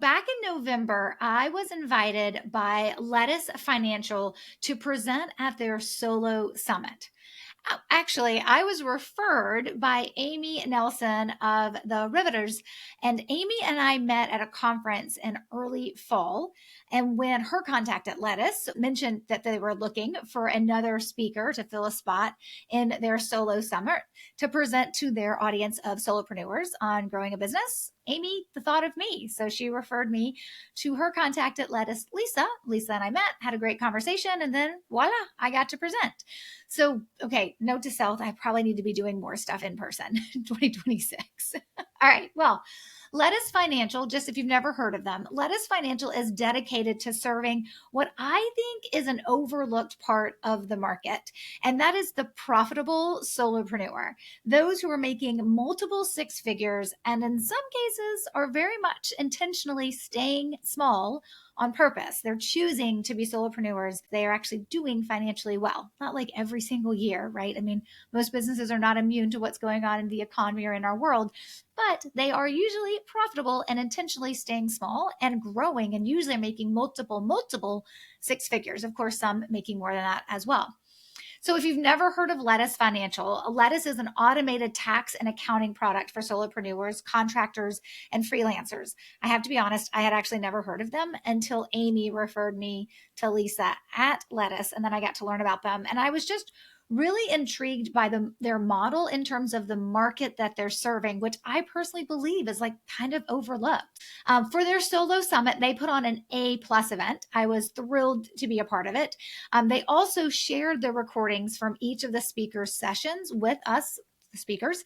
Back in November, I was invited by Lettuce Financial to present at their Solo Summit. Actually, I was referred by Amy Nelson of the Riveters, and Amy and I met at a conference in early fall. And when her contact at Lettuce mentioned that they were looking for another speaker to fill a spot in their solo summit to present to their audience of solopreneurs on growing a business, Amy thought of me. So she referred me to her contact at Lettuce, Lisa. Lisa and I met, had a great conversation, and then voila, I got to present. So, okay, note to self, I probably need to be doing more stuff in person in 2026. All right, well, Lettuce Financial, just if you've never heard of them, Lettuce Financial is dedicated to serving what I think is an overlooked part of the market, and that is the profitable solopreneur. Those who are making multiple six figures and in some cases are very much intentionally staying small on purpose. They're choosing to be solopreneurs. They are actually doing financially well, not like every single year, right? I mean, most businesses are not immune to what's going on in the economy or in our world, but they are usually profitable and intentionally staying small and growing and usually making multiple six figures. Of course, some making more than that as well. So if you've never heard of Lettuce Financial, Lettuce is an automated tax and accounting product for solopreneurs, contractors, and freelancers. I have to be honest, I had actually never heard of them until Amy referred me to Lisa at Lettuce, and then I got to learn about them. And I was just really intrigued by their model in terms of the market that they're serving, which I personally believe is like kind of overlooked. For their solo summit, they put on an A+ event. I was thrilled to be a part of it. They also shared the recordings from each of the speakers' sessions with us, the speakers,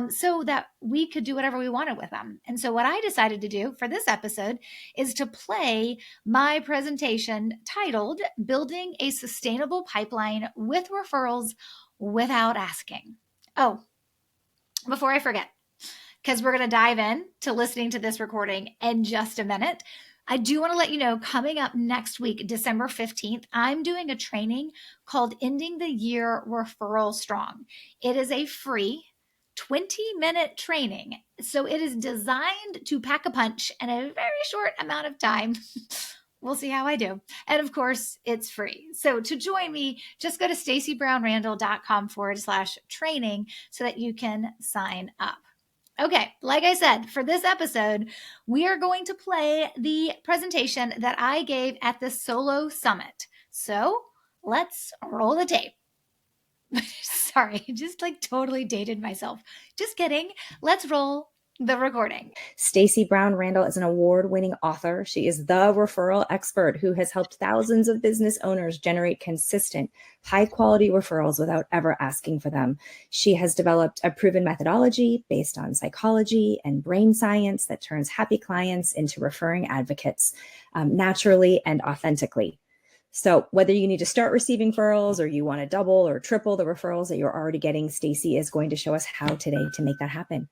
so that we could do whatever we wanted with them. And so what I decided to do for this episode is to play my presentation titled Building a Sustainable Pipeline with Referrals Without Asking. Oh, before I forget, because we're going to dive in to listening to this recording in just a minute, I do want to let you know, coming up next week, December 15th, I'm doing a training called Ending the Year Referral Strong. It is a free 20-minute training. So it is designed to pack a punch in a very short amount of time. We'll see how I do. And of course, it's free. So to join me, just go to stacybrownrandall.com/training so that you can sign up. Okay, like I said, for this episode, we are going to play the presentation that I gave at the Solo Summit. So let's roll the tape. Sorry, just like totally dated myself. Just kidding. Let's roll the recording. Stacey Brown Randall is an award-winning author. She is the referral expert who has helped thousands of business owners generate consistent, high-quality referrals without ever asking for them. She has developed a proven methodology based on psychology and brain science that turns happy clients into referring advocates naturally and authentically. So whether you need to start receiving referrals or you want to double or triple the referrals that you're already getting, Stacey is going to show us how today to make that happen.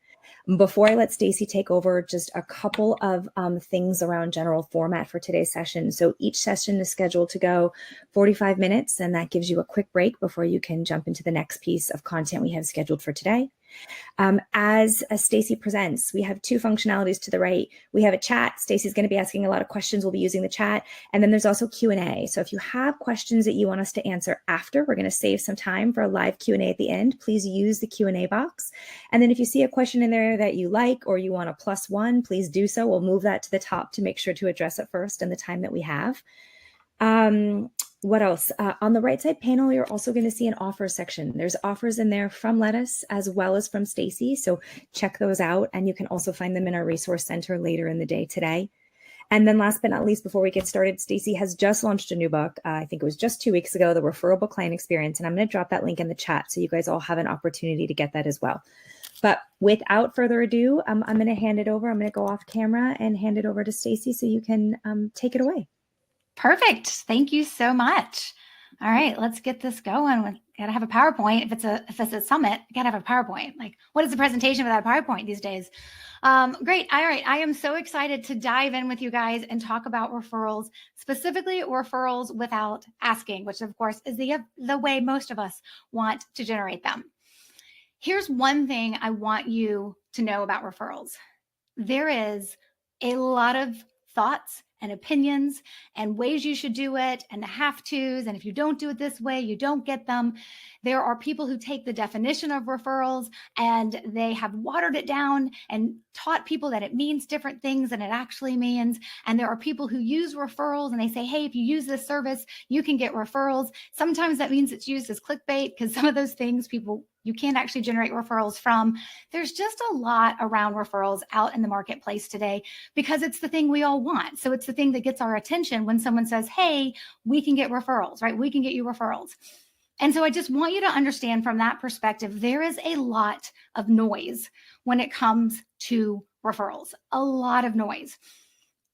Before I let Stacey take over, just a couple of things around general format for today's session. So each session is scheduled to go 45 minutes, and that gives you a quick break before you can jump into the next piece of content we have scheduled for today. As Stacey presents, we have two functionalities to the right. We have a chat. Stacey's going to be asking a lot of questions. We'll be using the chat. And then there's also Q&A. So if you have questions that you want us to answer after, we're going to save some time for a live Q&A at the end. Please use the Q&A box. And then if you see a question in there that you like or you want a +1, please do so. We'll move that to the top to make sure to address it first in the time that we have. What else? On the right side panel, you're also going to see an offers section. There's offers in there from Lettuce as well as from Stacey. So check those out. And you can also find them in our resource center later in the day today. And then last but not least, before we get started, Stacey has just launched a new book. I think it was just 2 weeks ago, the Referable Client Experience. And I'm going to drop that link in the chat so you guys all have an opportunity to get that as well. But without further ado, I'm going to hand it over. I'm going to go off camera and hand it over to Stacey so you can take it away. Perfect. Thank you so much. All right, let's get this going. We gotta have a PowerPoint. If it's a summit, you gotta have a PowerPoint. Like, what is the presentation without a PowerPoint these days? Great. All right, I am so excited to dive in with you guys and talk about referrals, specifically referrals without asking, which of course is the way most of us want to generate them. Here's one thing I want you to know about referrals. There is a lot of thoughts and opinions and ways you should do it and the have tos. And if you don't do it this way, you don't get them. There are people who take the definition of referrals and they have watered it down and taught people that it means different things than it actually means. And there are people who use referrals and they say, hey, if you use this service, you can get referrals. Sometimes that means it's used as clickbait because some of those things you can't actually generate referrals from. There's just a lot around referrals out in the marketplace today because it's the thing we all want. So it's the thing that gets our attention when someone says, hey, we can get referrals, right? We can get you referrals. And so I just want you to understand from that perspective, there is a lot of noise when it comes to referrals, a lot of noise.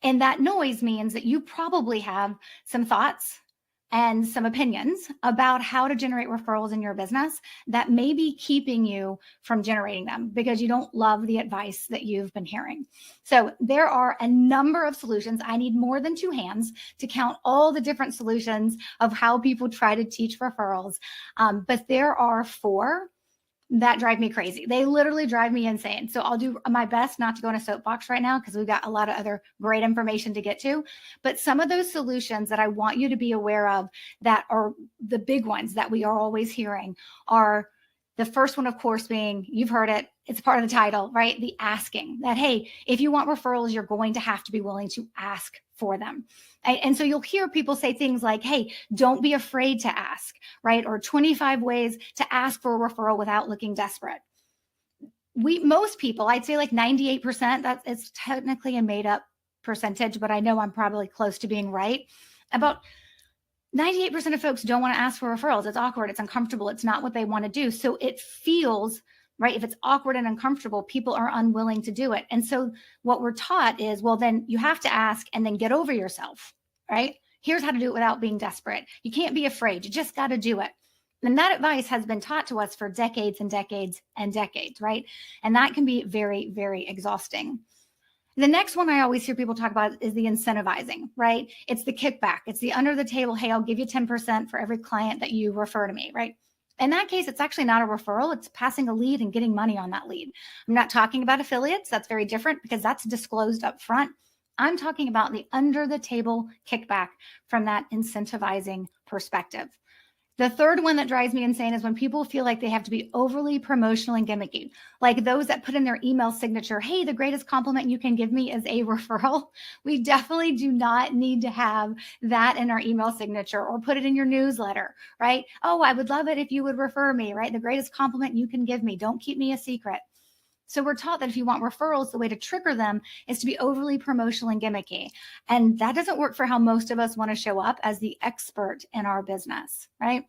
And that noise means that you probably have some thoughts and some opinions about how to generate referrals in your business that may be keeping you from generating them because you don't love the advice that you've been hearing. So there are a number of solutions. I need more than two hands to count all the different solutions of how people try to teach referrals. But there are 4 that drive me crazy. They literally drive me insane. So I'll do my best not to go in a soapbox right now because we've got a lot of other great information to get to. But some of those solutions that I want you to be aware of that are the big ones that we are always hearing are the first one, of course, being, you've heard it, it's part of the title, right? The asking that, hey, if you want referrals, you're going to have to be willing to ask for them. And so you'll hear people say things like, hey, don't be afraid to ask, right? Or 25 ways to ask for a referral without looking desperate. Most people, I'd say like 98%, that is technically a made up percentage, but I know I'm probably close to being right. About 98% of folks don't want to ask for referrals. It's awkward. It's uncomfortable. It's not what they want to do. So it feels, right? If it's awkward and uncomfortable, people are unwilling to do it. And so what we're taught is, well, then you have to ask and then get over yourself, right? Here's how to do it without being desperate. You can't be afraid. You just got to do it. And that advice has been taught to us for decades and decades and decades, right? And that can be very, very exhausting. The next one I always hear people talk about is the incentivizing, right? It's the kickback. It's the under the table, hey, I'll give you 10% for every client that you refer to me, right? In that case, it's actually not a referral. It's passing a lead and getting money on that lead. I'm not talking about affiliates. That's very different because that's disclosed up front. I'm talking about the under the table kickback from that incentivizing perspective. The third one that drives me insane is when people feel like they have to be overly promotional and gimmicky, like those that put in their email signature, hey, the greatest compliment you can give me is a referral. We definitely do not need to have that in our email signature or put it in your newsletter, right? Oh, I would love it if you would refer me, right? The greatest compliment you can give me. Don't keep me a secret. So we're taught that if you want referrals, the way to trigger them is to be overly promotional and gimmicky. And that doesn't work for how most of us want to show up as the expert in our business, right?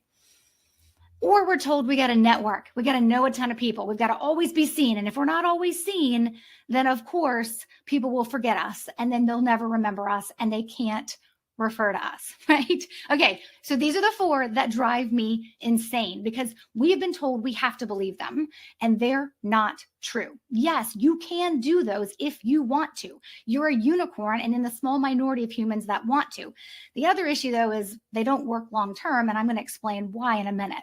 Or we're told we got to network. We got to know a ton of people. We've got to always be seen. And if we're not always seen, then of course, people will forget us and then they'll never remember us and they can't refer to us, right? Okay, so these are the 4 that drive me insane because we have been told we have to believe them and they're not true. Yes, you can do those if you want to. You're a unicorn and in the small minority of humans that want to. The other issue though is they don't work long term and I'm going to explain why in a minute.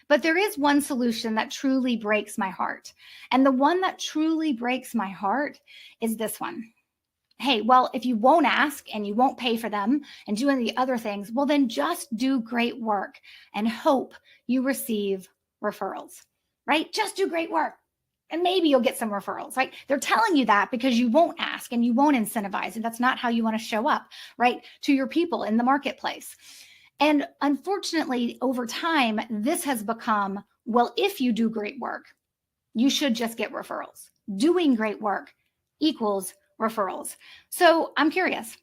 But there is one solution that truly breaks my heart. And the one that truly breaks my heart is this one. Hey, well, if you won't ask and you won't pay for them and do any other things, well, then just do great work and hope you receive referrals, right? Just do great work and maybe you'll get some referrals, right? They're telling you that because you won't ask and you won't incentivize. And that's not how you want to show up, right? To your people in the marketplace. And unfortunately, over time, this has become, well, if you do great work, you should just get referrals. Doing great work equals referrals. So I'm curious,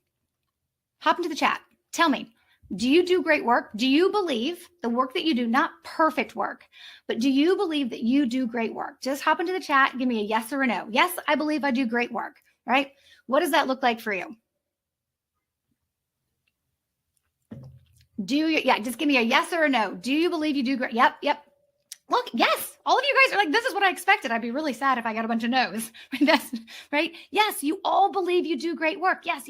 hop into the chat. Tell me, do you do great work? Do you believe the work that you do, not perfect work, but do you believe that you do great work? Just hop into the chat. Give me a yes or a no. Yes, I believe I do great work, right? What does that look like for you? Just give me a yes or a no. Do you believe you do great? Yep. Look, yes, all of you guys are like, this is what I expected. I'd be really sad if I got a bunch of no's. Right? Yes, you all believe you do great work. Yes.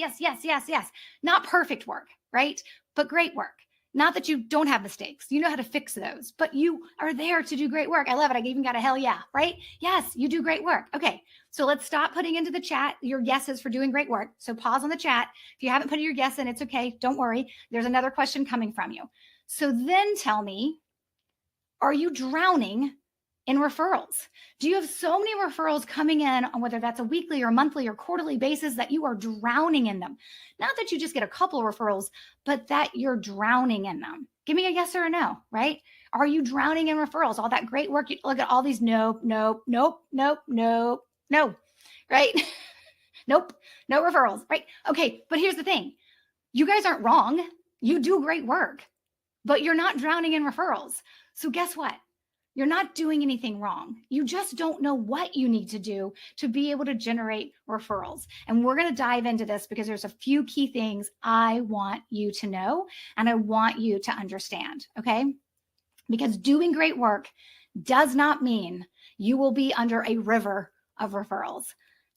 Not perfect work, right? But great work. Not that you don't have mistakes. You know how to fix those, but you are there to do great work. I love it. I even got a hell yeah, right? Yes, you do great work. Okay, so let's stop putting into the chat your guesses for doing great work. So pause on the chat. If you haven't put your guess in, it's okay. Don't worry. There's another question coming from you. So then tell me, are you drowning in referrals? Do you have so many referrals coming in on whether that's a weekly or monthly or quarterly basis that you are drowning in them? Not that you just get a couple referrals, but that you're drowning in them. Give me a yes or a no, right? Are you drowning in referrals? All that great work. You look at all these nope, nope, nope, nope, nope, no, right? Nope, no referrals, right? Okay, but here's the thing. You guys aren't wrong. You do great work, but you're not drowning in referrals. So guess what? You're not doing anything wrong. You just don't know what you need to do to be able to generate referrals. And we're going to dive into this because there's a few key things I want you to know and I want you to understand, okay? Because doing great work does not mean you will be under a river of referrals.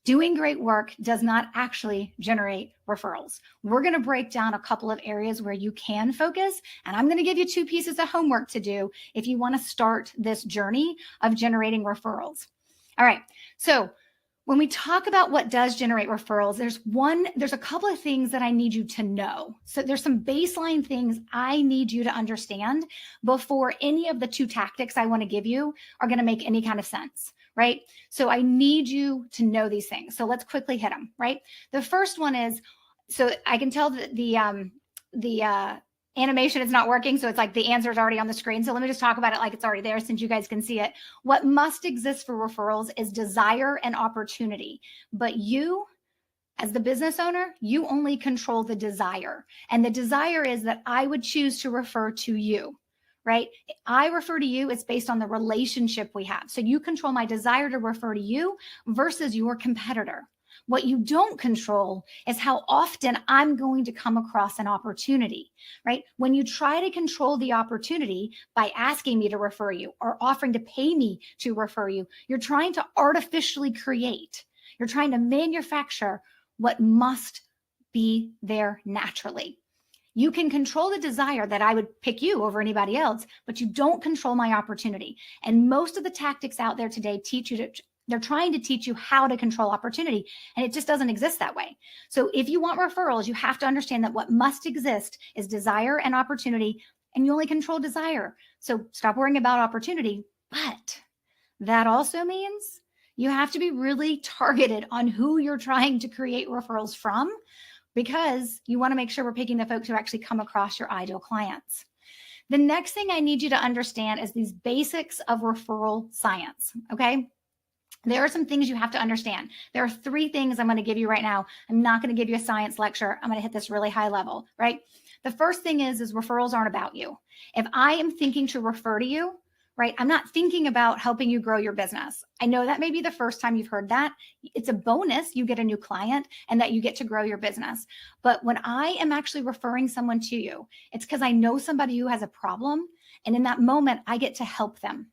Doing great work does not actually generate referrals. We're going to break down a couple of areas where you can focus, and I'm going to give you 2 pieces of homework to do if you want to start this journey of generating referrals. All right. So when we talk about what does generate referrals, there's a couple of things that I need you to know. So there's some baseline things I need you to understand before any of the 2 tactics I want to give you are going to make any kind of sense. Right? So I need you to know these things. So let's quickly hit them, right? The first one is, so I can tell that the animation is not working. So it's like the answer is already on the screen. So let me just talk about it like it's already there since you guys can see it. What must exist for referrals is desire and opportunity. But you, as the business owner, you only control the desire. And the desire is that I would choose to refer to you. Right? I refer to you, it's based on the relationship we have. So you control my desire to refer to you versus your competitor. What you don't control is how often I'm going to come across an opportunity, right? When you try to control the opportunity by asking me to refer you or offering to pay me to refer you, you're trying to artificially create. You're trying to manufacture what must be there naturally. You can control the desire that I would pick you over anybody else, but you don't control my opportunity. And most of the tactics out there today they're trying to teach you how to control opportunity, and it just doesn't exist that way. So if you want referrals, you have to understand that what must exist is desire and opportunity, and you only control desire. So stop worrying about opportunity. But that also means you have to be really targeted on who you're trying to create referrals from, because you want to make sure we're picking the folks who actually come across your ideal clients. The next thing I need you to understand is these basics of referral science, okay? There are some things you have to understand. There are 3 things I'm going to give you right now. I'm not going to give you a science lecture. I'm going to hit this really high level, right? The first thing is referrals aren't about you. If I am thinking to refer to you, right, I'm not thinking about helping you grow your business. I know that may be the first time you've heard that. It's a bonus. You get a new client and that you get to grow your business. But when I am actually referring someone to you, it's because I know somebody who has a problem. And in that moment, I get to help them.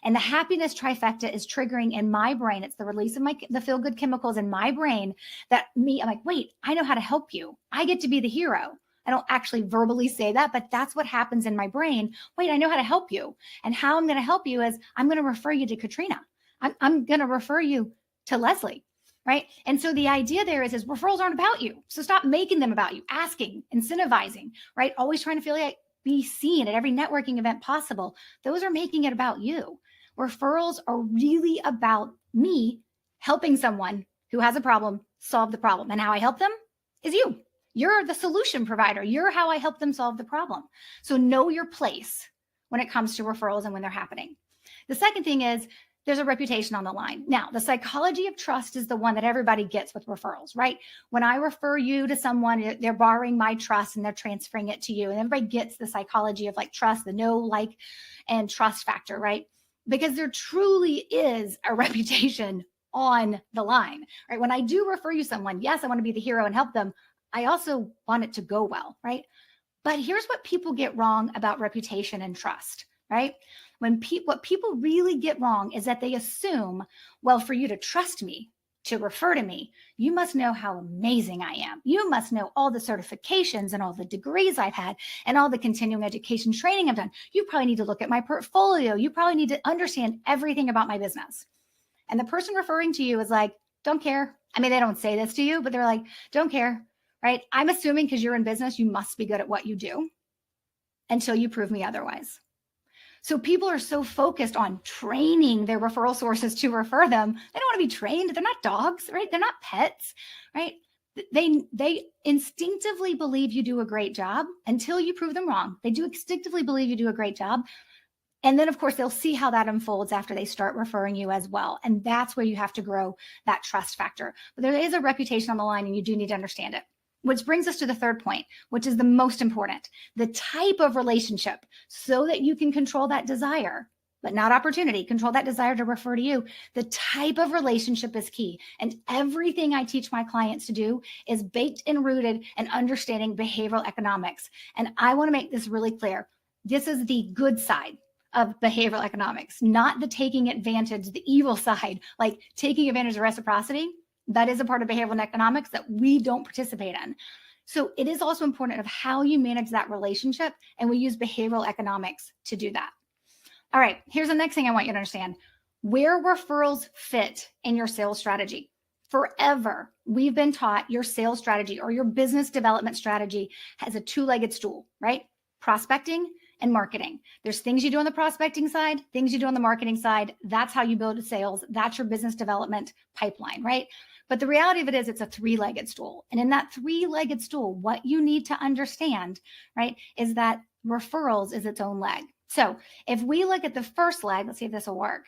And the happiness trifecta is triggering in my brain. It's the release of the feel-good chemicals in my brain I'm like, wait, I know how to help you. I get to be the hero. I don't actually verbally say that, but that's what happens in my brain. Wait, I know how to help you. And how I'm going to help you is I'm going to refer you to Katrina. I'm going to refer you to Leslie, right? And so the idea there is referrals aren't about you. So stop making them about you, asking, incentivizing, right? Always trying to feel like be seen at every networking event possible. Those are making it about you. Referrals are really about me helping someone who has a problem solve the problem. And how I help them is you. You're the solution provider. You're how I help them solve the problem. So know your place when it comes to referrals and when they're happening. The second thing is there's a reputation on the line. Now, the psychology of trust is the one that everybody gets with referrals, right? When I refer you to someone, they're borrowing my trust and they're transferring it to you. And everybody gets the psychology of like trust, the know, like, and trust factor, right? Because there truly is a reputation on the line, right? When I do refer you someone, yes, I want to be the hero and help them. I also want it to go well, right? But here's what people get wrong about reputation and trust, right? What people really get wrong is that they assume, well, for you to trust me, to refer to me, you must know how amazing I am. You must know all the certifications and all the degrees I've had and all the continuing education training I've done. You probably need to look at my portfolio. You probably need to understand everything about my business. And the person referring to you is like, don't care. I mean, they don't say this to you, but they're like, don't care, right? I'm assuming because you're in business, you must be good at what you do until you prove me otherwise. So people are so focused on training their referral sources to refer them. They don't want to be trained. They're not dogs, right? They're not pets, right? They instinctively believe you do a great job until you prove them wrong. They do instinctively believe you do a great job. And then, of course, they'll see how that unfolds after they start referring you as well. And that's where you have to grow that trust factor. But there is a reputation on the line, and you do need to understand it. Which brings us to the third point, which is the most important, the type of relationship, so that you can control that desire, but not opportunity, control that desire to refer to you. The type of relationship is key. And everything I teach my clients to do is baked and rooted in understanding behavioral economics. And I want to make this really clear. This is the good side of behavioral economics, not the taking advantage, the evil side, like taking advantage of reciprocity. That is a part of behavioral economics that we don't participate in. So it is also important of how you manage that relationship. And we use behavioral economics to do that. All right, here's the next thing I want you to understand. Where referrals fit in your sales strategy. Forever, we've been taught your sales strategy or your business development strategy has a two-legged stool, right? Prospecting and marketing. There's things you do on the prospecting side, things you do on the marketing side. That's how you build sales. That's your business development pipeline, right? But the reality of it is it's a three-legged stool. And in that three-legged stool, what you need to understand, right, is that referrals is its own leg. So if we look at the first leg, let's see if this will work.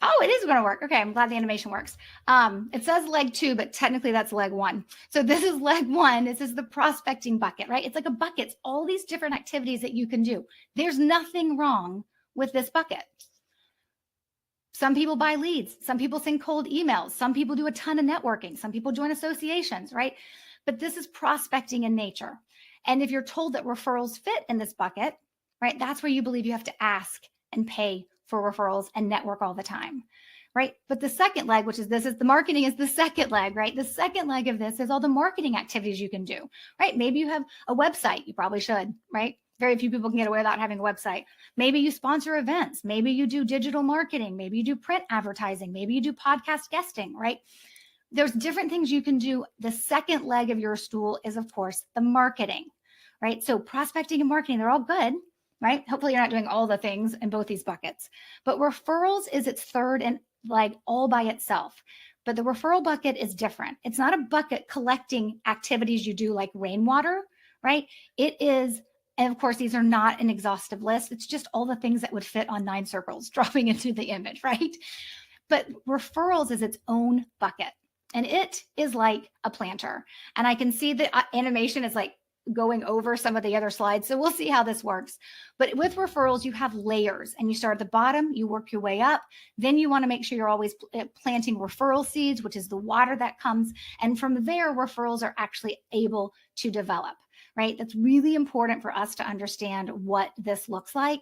Oh, it is going to work. Okay, I'm glad the animation works. It says leg 2, but technically that's leg 1. So this is leg 1. This is the prospecting bucket, right? It's like a bucket. It's all these different activities that you can do. There's nothing wrong with this bucket. Some people buy leads. Some people send cold emails. Some people do a ton of networking. Some people join associations, right? But this is prospecting in nature. And if you're told that referrals fit in this bucket, right, that's where you believe you have to ask and pay for referrals and network all the time, right? But the second leg, which is the marketing is the second leg, right? The second leg of this is all the marketing activities you can do, right? Maybe you have a website. You probably should, right? Very few people can get away without having a website. Maybe you sponsor events. Maybe you do digital marketing. Maybe you do print advertising. Maybe you do podcast guesting, right? There's different things you can do. The second leg of your stool is, of course, the marketing, right? So prospecting and marketing, they're all good, right? Hopefully you're not doing all the things in both these buckets. But referrals is its third and leg all by itself. But the referral bucket is different. It's not a bucket collecting activities you do like rainwater, right? It is. And of course, these are not an exhaustive list. It's just all the things that would fit on 9 circles dropping into the image, right? But referrals is its own bucket. And it is like a planter. And I can see the animation is like going over some of the other slides. So we'll see how this works. But with referrals, you have layers and you start at the bottom, you work your way up. Then you want to make sure you're always planting referral seeds, which is the water that comes. And from there, referrals are actually able to develop, right? That's really important for us to understand what this looks like.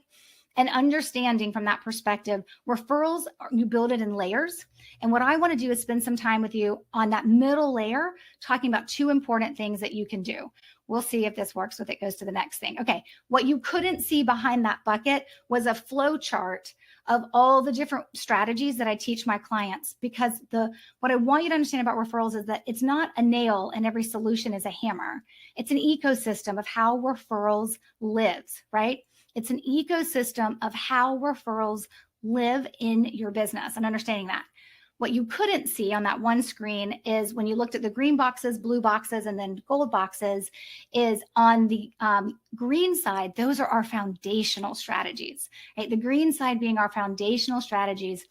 And understanding from that perspective, referrals, you build it in layers. And what I want to do is spend some time with you on that middle layer, talking about 2 important things that you can do. We'll see if this works if it goes to the next thing. Okay, what you couldn't see behind that bucket was a flow chart of all the different strategies that I teach my clients, because what I want you to understand about referrals is that it's not a nail and every solution is a hammer. It's an ecosystem of how referrals lives, right? It's an ecosystem of how referrals live in your business and understanding that. What you couldn't see on that one screen is when you looked at the green boxes, blue boxes, and then gold boxes, is on the green side, those are our foundational strategies, right? The green side being our foundational strategies.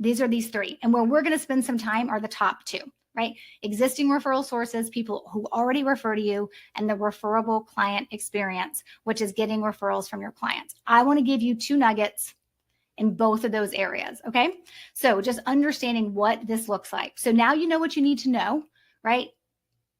These are these 3. And where we're going to spend some time are the top 2, right? Existing referral sources, people who already refer to you, and the referable client experience, which is getting referrals from your clients. I want to give you 2 nuggets in both of those areas, okay? So just understanding what this looks like. So now you know what you need to know, right?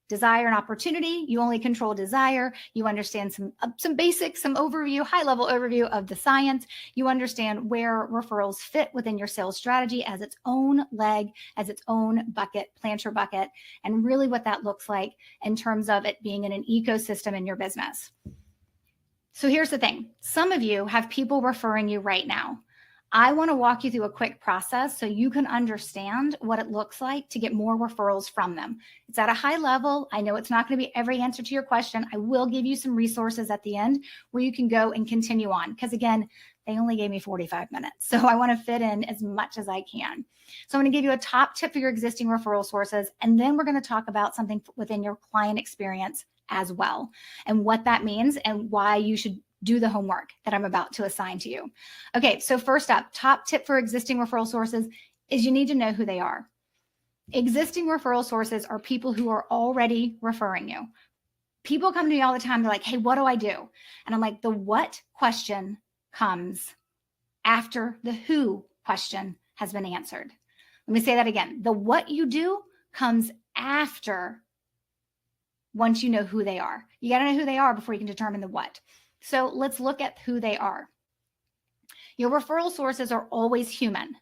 desire and opportunity. You only control desire. You understand some basics, some overview, high level overview of the science. You understand where referrals fit within your sales strategy as its own leg, as its own bucket, planter bucket, and really what that looks like in terms of it being in an ecosystem in your business. So here's the thing. Some of you have people referring you right now. I want to walk you through a quick process so you can understand what it looks like to get more referrals from them. It's at a high level. I know it's not going to be every answer to your question. I will give you some resources at the end where you can go and continue on. Because again, they only gave me 45 minutes. So I want to fit in as much as I can. So I'm going to give you a top tip for your existing referral sources. And then we're going to talk about something within your client experience as well, and what that means and why you should do the homework that I'm about to assign to you. Okay, so first up, top tip for existing referral sources is you need to know who they are. Existing referral sources are people who are already referring you. People come to me all the time. They're like, hey, what do I do? And I'm like, the what question comes after the who question has been answered. Let me say that again. The what you do comes after, once you know who they are. You got to know who they are before you can determine the what. So let's look at who they are. Your referral sources are always human,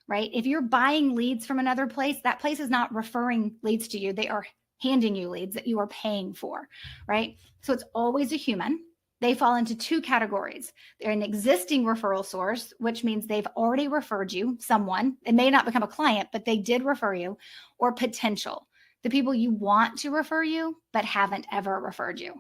right? If you're buying leads from another place, that place is not referring leads to you. They are handing you leads that you are paying for, right? So it's always a human. They fall into two categories. They're an existing referral source, which means they've already referred you, someone. It may not become a client, but they did refer you, or potential, the people you want to refer you, but haven't ever referred you.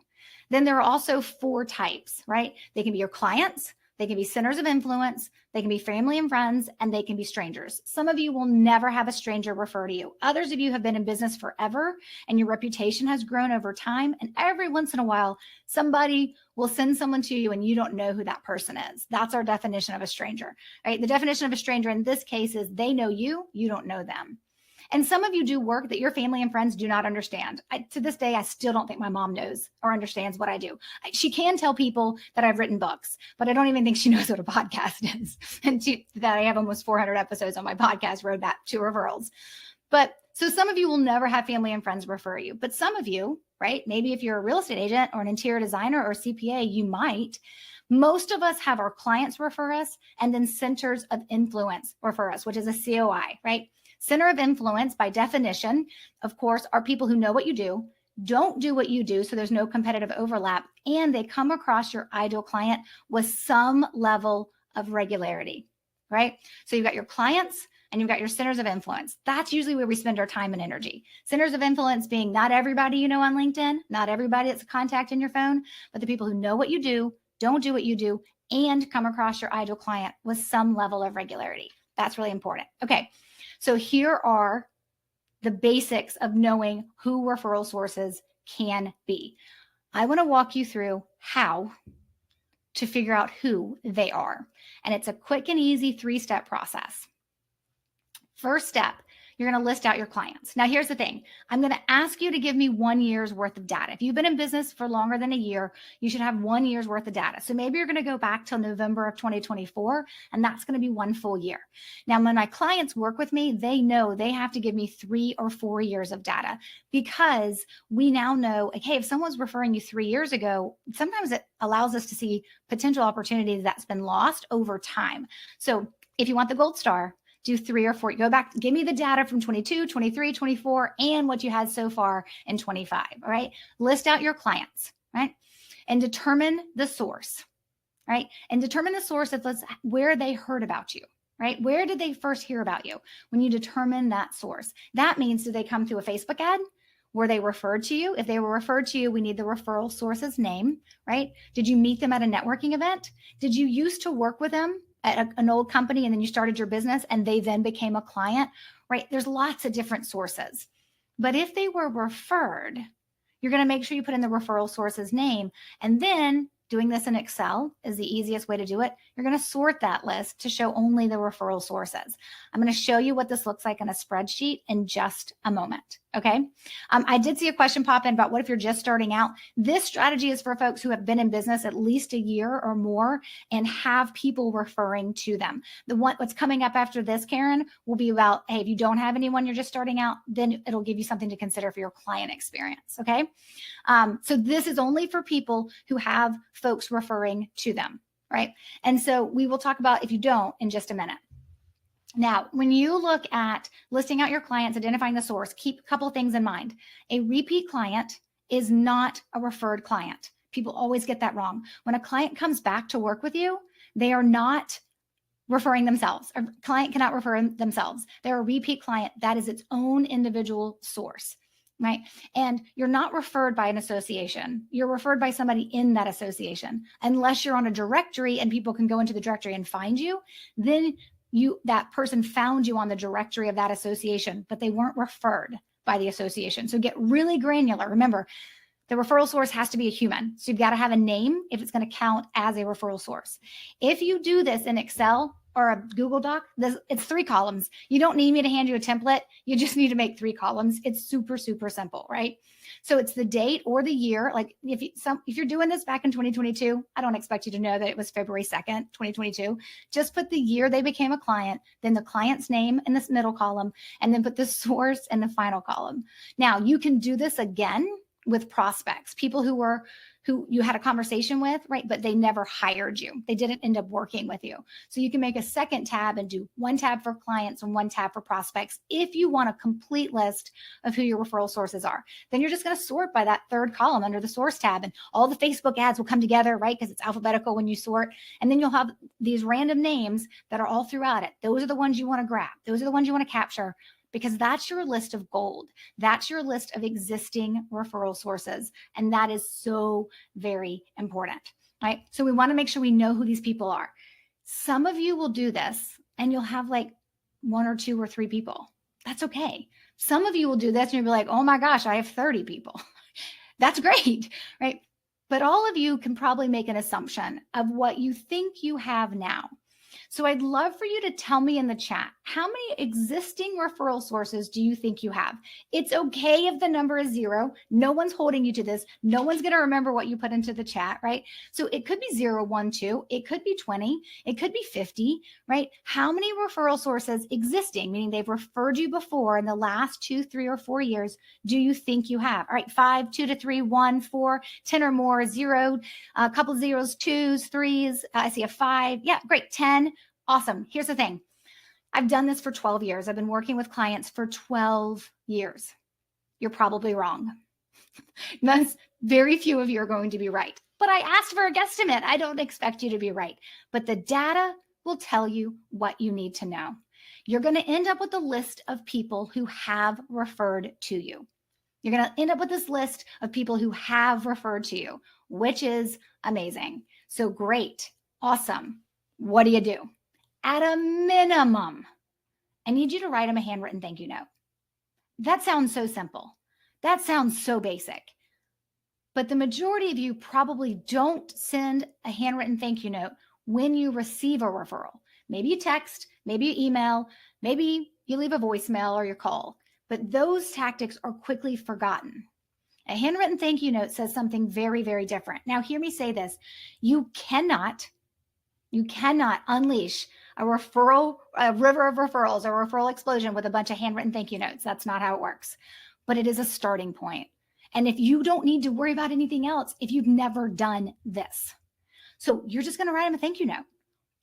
Then there are also 4 types, right? They can be your clients, they can be centers of influence, they can be family and friends, and they can be strangers. Some of you will never have a stranger refer to you. Others of you have been in business forever and your reputation has grown over time. And every once in a while, somebody will send someone to you and you don't know who that person is. That's our definition of a stranger, right? The definition of a stranger in this case is they know you, you don't know them. And some of you do work that your family and friends do not understand. To this day, I still don't think my mom knows or understands what I do. She can tell people that I've written books, but I don't even think she knows what a podcast is. And that I have almost 400 episodes on my podcast, Roadmap to Referrals. But so some of you will never have family and friends refer you, but some of you, right? Maybe if you're a real estate agent or an interior designer or CPA, you might. Most of us have our clients refer us and then centers of influence refer us, which is a COI, right? Center of influence, by definition, of course, are people who know what you do, don't do what you do, so there's no competitive overlap, and they come across your ideal client with some level of regularity, right? So you've got your clients and you've got your centers of influence. That's usually where we spend our time and energy. Centers of influence being not everybody you know on LinkedIn, not everybody that's a contact in your phone, but the people who know what you do, don't do what you do, and come across your ideal client with some level of regularity. That's really important. Okay. So here are the basics of knowing who referral sources can be. I want to walk you through how to figure out who they are. And it's a quick and easy 3-step process. First step, you're going to list out your clients. Now, here's the thing. I'm going to ask you to give me 1 year's worth of data. If you've been in business for longer than a year, you should have 1 year's worth of data. So maybe you're going to go back till November of 2024, and that's going to be 1 full year. Now, when my clients work with me, they know they have to give me 3 or 4 years of data, because we now know, okay, if someone's referring you 3 years ago, sometimes it allows us to see potential opportunities that's been lost over time. So if you want the gold star, do 3 or 4, go back, give me the data from 22, 23, 24, and what you had so far in 25, all right? List out your clients, right? And determine the source, right? And determine the source of where they heard about you, right? Where did they first hear about you? When you determine that source, that means, did they come through a Facebook ad? Were they referred to you? If they were referred to you, we need the referral source's name, right? Did you meet them at a networking event? Did you used to work with them at an old company and then you started your business and they then became a client, right? There's lots of different sources. But if they were referred, you're going to make sure you put in the referral source's name and then doing this in Excel is the easiest way to do it. You're going to sort that list to show only the referral sources. I'm going to show you what this looks like in a spreadsheet in just a moment. Okay. I did see a question pop in about what if you're just starting out. This strategy is for folks who have been in business at least a year or more and have people referring to them. What's coming up after this, Karen, will be about, hey, if you don't have anyone, you're just starting out, then it'll give you something to consider for your client experience. Okay. So this is only for people who have folks referring to them. Right. And so we will talk about if you don't in just a minute. Now, when you look at listing out your clients, identifying the source, keep a couple of things in mind. A repeat client is not a referred client. People always get that wrong. When a client comes back to work with you, they are not referring themselves. A client cannot refer themselves. They're a repeat client. That is its own individual source, right? And you're not referred by an association. You're referred by somebody in that association. Unless you're on a directory and people can go into the directory and find you, then that person found you on the directory of that association, but they weren't referred by the association. So get really granular. Remember, the referral source has to be a human. So you've got to have a name if it's going to count as a referral source. If you do this in Excel or a Google Doc, it's 3 columns. You don't need me to hand you a template. You just need to make 3 columns. It's super, super simple, right? So it's the date or the year. Like if you're doing this back in 2022, I don't expect you to know that it was February 2nd, 2022. Just put the year they became a client, then the client's name in this middle column, and then put the source in the final column. Now you can do this again with prospects, people who you had a conversation with, right? But they never hired you. They didn't end up working with you. So you can make a second tab and do 1 tab for clients and 1 tab for prospects if you want a complete list of who your referral sources are. Then you're just going to sort by that 3rd column under the source tab, and all the Facebook ads will come together, right? Because it's alphabetical when you sort. And then you'll have these random names that are all throughout it. Those are the ones you want to grab. Those are the ones you want to capture, because that's your list of gold. That's your list of existing referral sources. And that is so very important, right? So we want to make sure we know who these people are. Some of you will do this and you'll have like 1 or 2 or 3 people. That's okay. Some of you will do this and you'll be like, oh my gosh, I have 30 people. That's great, right? But all of you can probably make an assumption of what you think you have now. So I'd love for you to tell me in the chat, how many existing referral sources do you think you have? It's okay if the number is 0. No one's holding you to this. No one's going to remember what you put into the chat, right? So it could be 0, 1, 2. It could be 20. It could be 50, right? How many referral sources existing, meaning they've referred you before in the last 2, 3, or 4 years, do you think you have? All right, 5, 2 to 3, 1, 4, 10 or more, 0, a couple of zeros, 2s, 3s. I see a 5. Yeah, great. 10. Awesome. Here's the thing. I've done this for 12 years. I've been working with clients for 12 years. You're probably wrong. That's very few of you are going to be right. But I asked for a guesstimate. I don't expect you to be right. But the data will tell you what you need to know. You're going to end up with a list of people who have referred to you. You're going to end up with this list of people who have referred to you, which is amazing. So great. Awesome. What do? At a minimum, I need you to write them a handwritten thank you note. That sounds so simple. That sounds so basic. But the majority of you probably don't send a handwritten thank you note when you receive a referral. Maybe you text, maybe you email, maybe you leave a voicemail or you call. But those tactics are quickly forgotten. A handwritten thank you note says something very, very different. Now, hear me say this. You cannot unleash a river of referrals, a referral explosion with a bunch of handwritten thank you notes. That's not how it works. But it is a starting point. And if you don't need to worry about anything else, if you've never done this. So you're just going to write them a thank you note.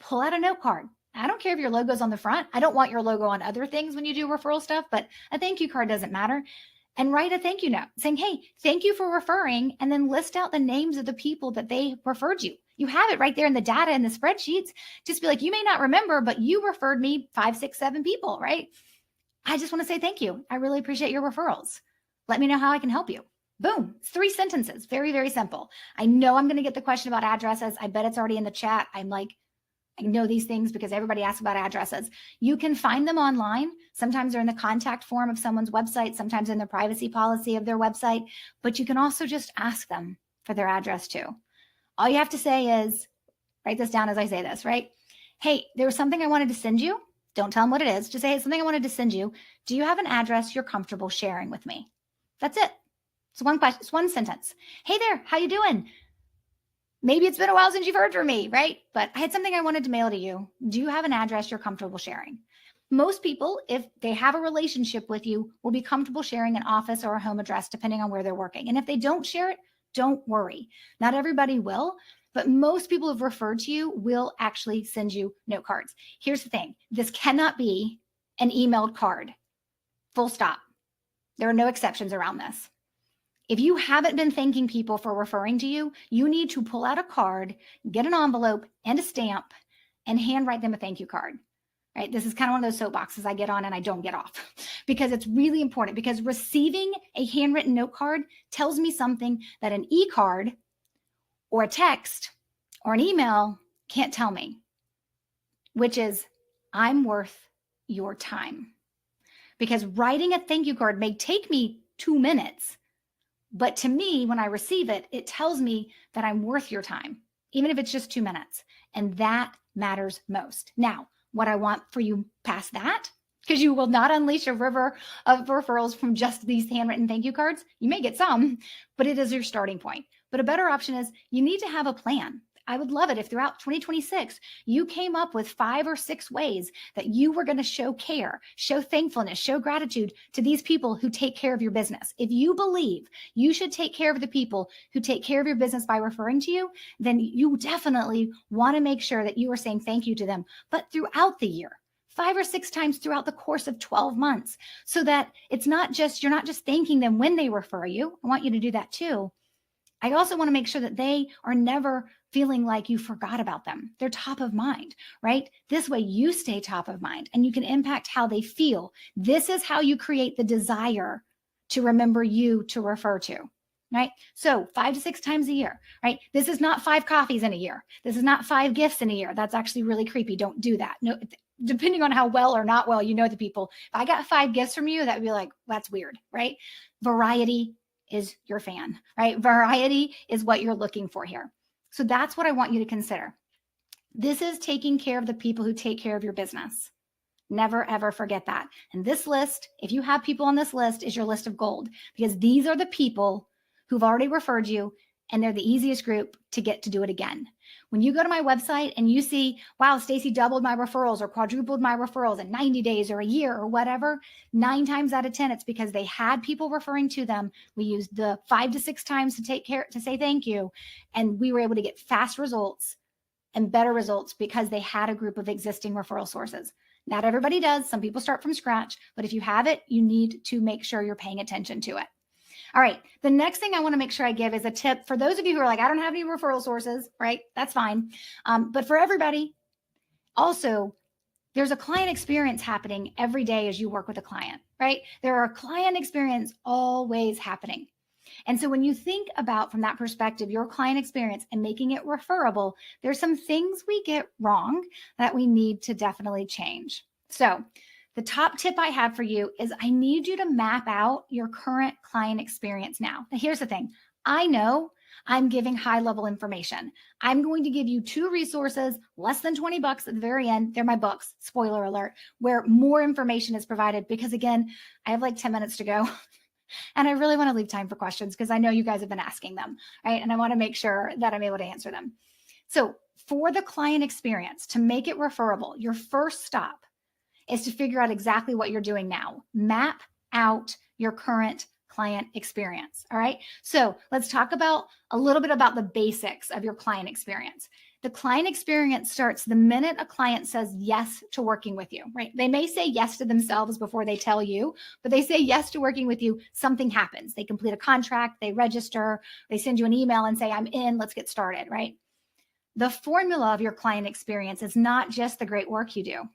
Pull out a note card. I don't care if your logo's on the front. I don't want your logo on other things when you do referral stuff, but a thank you card doesn't matter. And write a thank you note saying, hey, thank you for referring, and then list out the names of the people that they referred you. You have it right there in the data in the spreadsheets. Just be like, you may not remember, but you referred me 5, 6, 7 people, right? I just want to say thank you. I really appreciate your referrals. Let me know how I can help you. Boom. It's 3 sentences. Very, very simple. I know I'm going to get the question about addresses. I bet it's already in the chat. I'm like, I know these things because everybody asks about addresses. You can find them online. Sometimes they're in the contact form of someone's website, sometimes in the privacy policy of their website, but you can also just ask them for their address too. All you have to say is, write this down as I say this, right? Hey, there was something I wanted to send you. Don't tell them what it is. Just say, hey, something I wanted to send you. Do you have an address you're comfortable sharing with me? That's it. It's one question. It's one sentence. Hey there, how you doing? Maybe it's been a while since you've heard from me, right? But I had something I wanted to mail to you. Do you have an address you're comfortable sharing? Most people, if they have a relationship with you, will be comfortable sharing an office or a home address, depending on where they're working. And if they don't share it, don't worry. Not everybody will, but most people who've referred to you will actually send you note cards. Here's the thing. This cannot be an emailed card. Full stop. There are no exceptions around this. If you haven't been thanking people for referring to you, you need to pull out a card, get an envelope and a stamp, and handwrite them a thank you card. Right? This is kind of one of those soapboxes I get on and I don't get off because it's really important, because receiving a handwritten note card tells me something that an e-card or a text or an email can't tell me, which is I'm worth your time. Because writing a thank you card may take me 2 minutes, but to me, when I receive it, it tells me that I'm worth your time, even if it's just 2 minutes. And that matters most. Now, what I want for you past that, because you will not unleash a river of referrals from just these handwritten thank you cards. You may get some, but it is your starting point. But a better option is you need to have a plan. I would love it if throughout 2026, you came up with 5 or 6 ways that you were going to show care, show thankfulness, show gratitude to these people who take care of your business. If you believe you should take care of the people who take care of your business by referring to you, then you definitely want to make sure that you are saying thank you to them, but throughout the year. 5 or 6 times throughout the course of 12 months, so that it's not just, you're not just thanking them when they refer you. I want you to do that too. I also want to make sure that they are never feeling like you forgot about them. They're top of mind, right? This way you stay top of mind and you can impact how they feel. This is how you create the desire to remember you to refer to, right? So 5 to 6 times a year, right? This is not 5 coffees in a year. This is not 5 gifts in a year. That's actually really creepy. Don't do that. No, depending on how well or not well you know the people. If I got 5 gifts from you, that would be like, that's weird, right? Variety is your fan, right? Variety is what you're looking for here. So that's what I want you to consider. This is taking care of the people who take care of your business. Never, ever forget that. And this list, if you have people on this list, is your list of gold, because these are the people who've already referred you, and they're the easiest group to get to do it again. When you go to my website and you see, wow, Stacey doubled my referrals or quadrupled my referrals in 90 days or a year or whatever, 9 times out of 10, it's because they had people referring to them. We used the 5 to 6 times to take care, to say thank you. And we were able to get fast results and better results because they had a group of existing referral sources. Not everybody does. Some people start from scratch, but if you have it, you need to make sure you're paying attention to it. All right. The next thing I want to make sure I give is a tip for those of you who are like, I don't have any referral sources, right? That's fine. But for everybody, also, there's a client experience happening every day as you work with a client, right? There are client experience always happening. And so when you think about from that perspective, your client experience and making it referable, there's some things we get wrong that we need to definitely change. So the top tip I have for you is I need you to map out your current client experience now. Now, here's the thing. I know I'm giving high-level information. I'm going to give you 2 resources, less than $20 at the very end. They're my books, spoiler alert, where more information is provided because, again, I have like 10 minutes to go. And I really want to leave time for questions because I know you guys have been asking them, right? And I want to make sure that I'm able to answer them. So for the client experience, to make it referable, your first stop is to figure out exactly what you're doing now. Map out your current client experience. All right. So let's talk about a little bit about the basics of your client experience. The client experience starts the minute a client says yes to working with you, right? They may say yes to themselves before they tell you, but they say yes to working with you. Something happens. They complete a contract, they register, they send you an email and say, I'm in, let's get started, right? The formula of your client experience is not just the great work you do.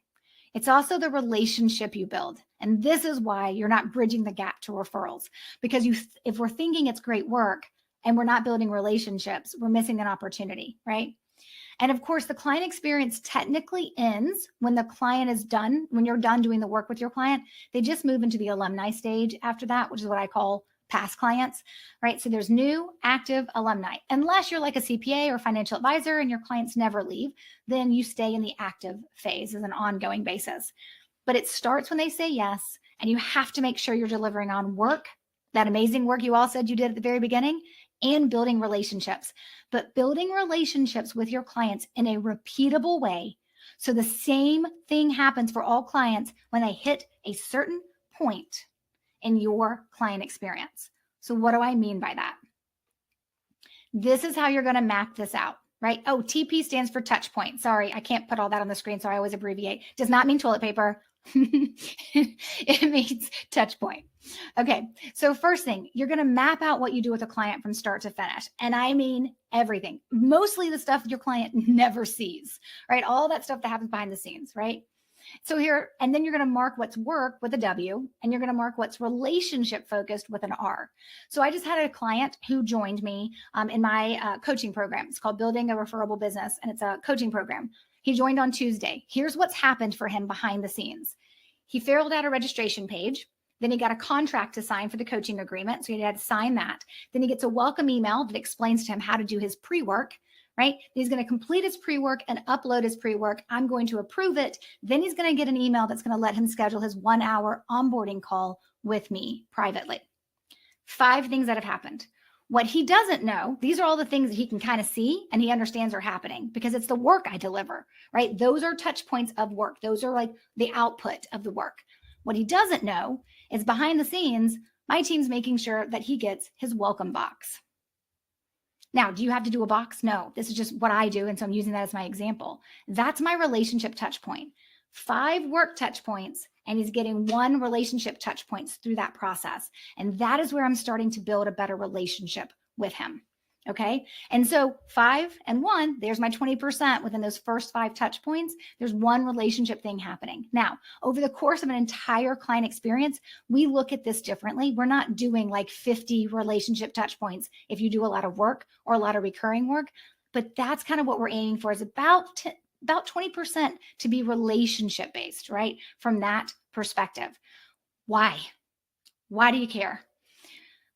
It's also the relationship you build. And this is why you're not bridging the gap to referrals. Because if we're thinking it's great work and we're not building relationships, we're missing an opportunity, right? And of course, the client experience technically ends when the client is done, when you're done doing the work with your client. They just move into the alumni stage after that, which is what I call past clients, right? So there's new, active, alumni. Unless you're like a CPA or financial advisor and your clients never leave, then you stay in the active phase as an ongoing basis. But it starts when they say yes, and you have to make sure you're delivering on work, that amazing work you all said you did at the very beginning, and building relationships. But building relationships with your clients in a repeatable way. So the same thing happens for all clients when they hit a certain point in your client experience. So what do I mean by that? This is how you're going to map this out, right? Oh, TP stands for touch point. Sorry, I can't put all that on the screen, so I always abbreviate. Does not mean toilet paper. It means touch point. Okay, so first thing, you're going to map out what you do with a client from start to finish. And I mean everything, mostly the stuff your client never sees, right? All that stuff that happens behind the scenes, right? So here, and then you're going to mark what's work with a W, and you're going to mark what's relationship focused with an R. So I just had a client who joined me in my coaching program. It's called Building a Referable Business, and it's a coaching program. He joined on Tuesday. Here's what's happened for him behind the scenes. He filled out a registration page. Then he got a contract to sign for the coaching agreement. So he had to sign that. Then he gets a welcome email that explains to him how to do his pre-work, right? He's going to complete his pre-work and upload his pre-work. I'm going to approve it. Then he's going to get an email that's going to let him schedule his 1-hour onboarding call with me privately. 5 things that have happened. What he doesn't know, these are all the things that he can kind of see and he understands are happening because it's the work I deliver, right? Those are touch points of work. Those are like the output of the work. What he doesn't know is behind the scenes, my team's making sure that he gets his welcome box. Now, do you have to do a box? No, this is just what I do. And so I'm using that as my example. That's my relationship touch point. 5 work touch points, and he's getting 1 relationship touch points through that process. And that is where I'm starting to build a better relationship with him. Okay. And so 5 and 1, there's my 20% within those first 5 touch points. There's 1 relationship thing happening. Now, over the course of an entire client experience, we look at this differently. We're not doing like 50 relationship touch points if you do a lot of work or a lot of recurring work, but that's kind of what we're aiming for, is about 20% to be relationship based, right? From that perspective. Why? Why do you care?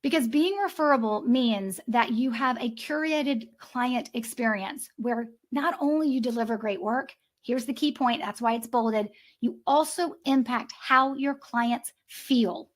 Because being referable means that you have a curated client experience where not only you deliver great work, here's the key point, that's why it's bolded, you also impact how your clients feel.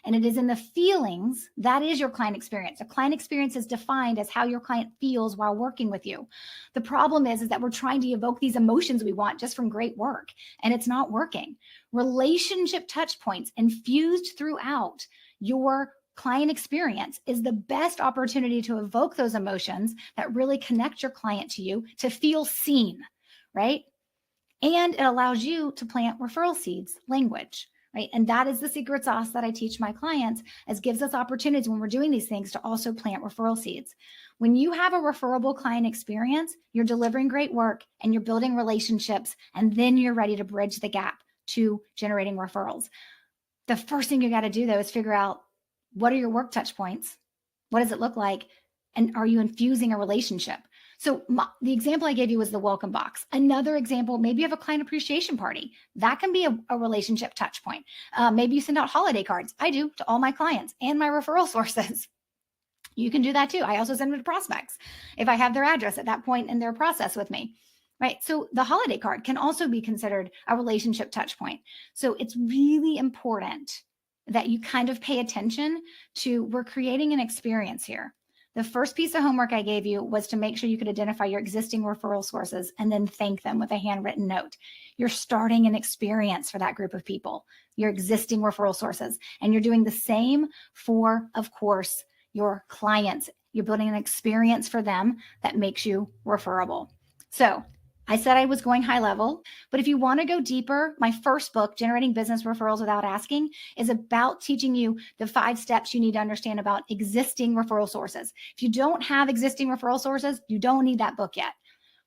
And it is in the feelings, that is your client experience. A client experience is defined as how your client feels while working with you. The problem is that we're trying to evoke these emotions we want just from great work, and it's not working. Relationship touch points infused throughout your client experience is the best opportunity to evoke those emotions that really connect your client to you, to feel seen, right? And it allows you to plant referral seeds language, right? And that is the secret sauce that I teach my clients, as gives us opportunities when we're doing these things to also plant referral seeds. When you have a referable client experience, you're delivering great work and you're building relationships, and then you're ready to bridge the gap to generating referrals. The first thing you got to do though is figure out, what are your work touch points? What does it look like? And are you infusing a relationship? So the example I gave you was the welcome box. Another example, maybe you have a client appreciation party. That can be a relationship touch point. Maybe you send out holiday cards. I do, to all my clients and my referral sources. You can do that too. I also send them to prospects if I have their address at that point in their process with me. Right. So the holiday card can also be considered a relationship touch point. So it's really important that you kind of pay attention to, we're creating an experience here. The first piece of homework I gave you was to make sure you could identify your existing referral sources and then thank them with a handwritten note. You're starting an experience for that group of people, your existing referral sources. And you're doing the same for, of course, your clients. You're building an experience for them that makes you referable. So I said I was going high level, but if you want to go deeper, my first book, Generating Business Referrals Without Asking, is about teaching you the 5 steps you need to understand about existing referral sources. If you don't have existing referral sources, you don't need that book yet.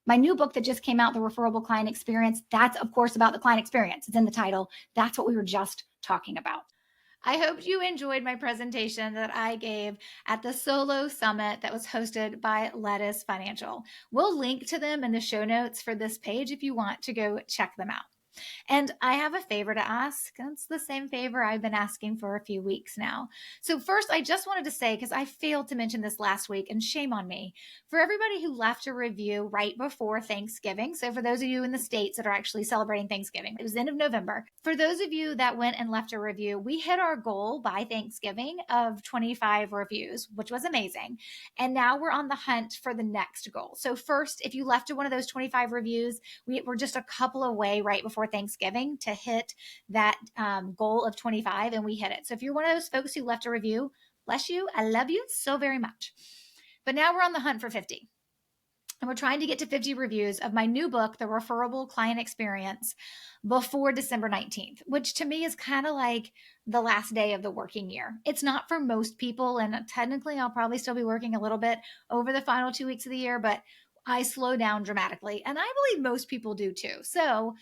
My new book that just came out, The Referable Client Experience, that's of course about the client experience. It's in the title. That's what we were just talking about. I hope you enjoyed my presentation that I gave at the Solo Summit that was hosted by Lettuce Financial. We'll link to them in the show notes for this page if you want to go check them out. And I have a favor to ask. It's the same favor I've been asking for a few weeks now. So, first, I just wanted to say, because I failed to mention this last week, and shame on me, for everybody who left a review right before Thanksgiving. So, for those of you in the States that are actually celebrating Thanksgiving, it was the end of November. For those of you that went and left a review, we hit our goal by Thanksgiving of 25 reviews, which was amazing. And now we're on the hunt for the next goal. So, first, if you left one of those 25 reviews, we're just a couple away right before Thanksgiving to hit that goal of 25, and we hit it. So if you're one of those folks who left a review, bless you. I love you so very much. But now we're on the hunt for 50. And we're trying to get to 50 reviews of my new book, The Referable Client Experience, before December 19th, which to me is kind of like the last day of the working year. It's not for most people. And technically, I'll probably still be working a little bit over the final 2 weeks of the year, but I slow down dramatically. And I believe most people do too. So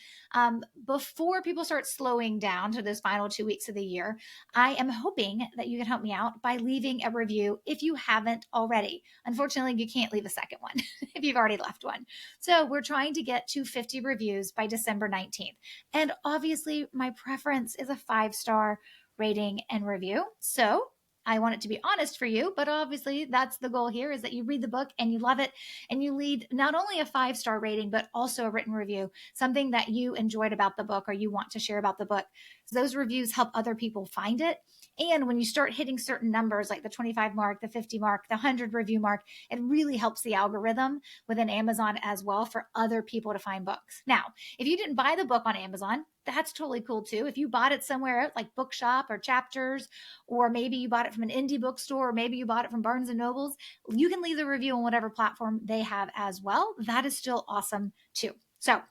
before people start slowing down to those final 2 weeks of the year, I am hoping that you can help me out by leaving a review if you haven't already. Unfortunately, you can't leave a second one if you've already left one. So we're trying to get to 50 reviews by December 19th. And obviously, my preference is a 5-star rating and review. So I want it to be honest for you, but obviously that's the goal here, is that you read the book and you love it and you leave not only a 5-star rating, but also a written review, something that you enjoyed about the book or you want to share about the book. So those reviews help other people find it. And when you start hitting certain numbers like the 25 mark, the 50 mark, the 100 review mark, it really helps the algorithm within Amazon as well for other people to find books. Now, if you didn't buy the book on Amazon, that's totally cool too. If you bought it somewhere like Bookshop or Chapters, or maybe you bought it from an indie bookstore, or maybe you bought it from Barnes and Nobles, you can leave the review on whatever platform they have as well. That is still awesome too. So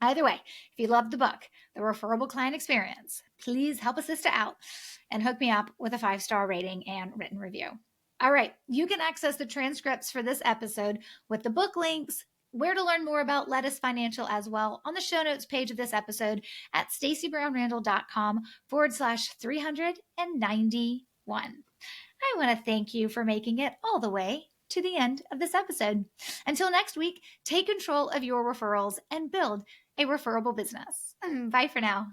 either way, if you love the book, The Referable Client Experience, please help a sister out and hook me up with a 5-star rating and written review. All right, you can access the transcripts for this episode with the book links, where to learn more about Lettuce Financial as well, on the show notes page of this episode at staceybrownrandall.com/391. I want to thank you for making it all the way to the end of this episode. Until next week, take control of your referrals and build a referable business. Bye for now.